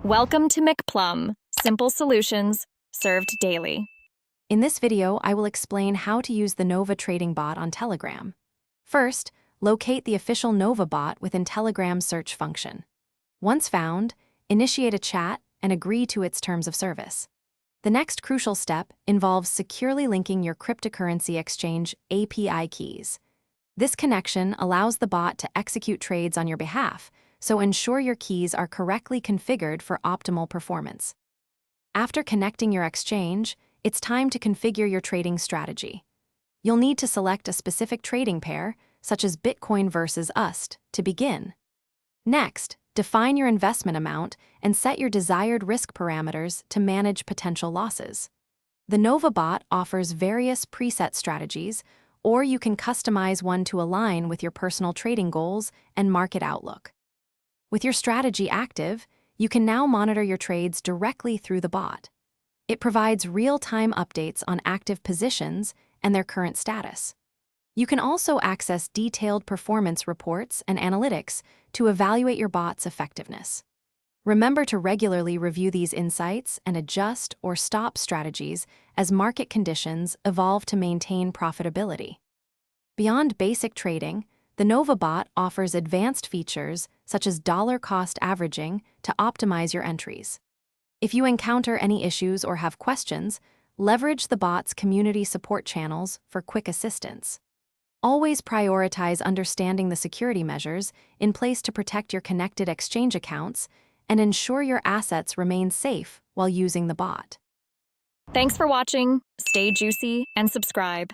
Welcome to McPlum, simple solutions served daily. In this video, I will explain how to use the Nova trading bot on Telegram. First, locate the official Nova bot within Telegram's search function. Once found, initiate a chat and agree to its terms of service. The next crucial step involves securely linking your cryptocurrency exchange API keys. This connection allows the bot to execute trades on your behalf, so ensure your keys are correctly configured for optimal performance. After connecting your exchange, it's time to configure your trading strategy. You'll need to select a specific trading pair, such as Bitcoin versus USD, to begin. Next, define your investment amount and set your desired risk parameters to manage potential losses. The Nova bot offers various preset strategies, or you can customize one to align with your personal trading goals and market outlook. With your strategy active, you can now monitor your trades directly through the bot. It provides real-time updates on active positions and their current status. You can also access detailed performance reports and analytics to evaluate your bot's effectiveness. Remember to regularly review these insights and adjust or stop strategies as market conditions evolve to maintain profitability. Beyond basic trading, the Nova bot offers advanced features such as dollar cost averaging to optimize your entries. If you encounter any issues or have questions, leverage the bot's community support channels for quick assistance. Always prioritize understanding the security measures in place to protect your connected exchange accounts and ensure your assets remain safe while using the bot. Thanks for watching, stay juicy, and subscribe.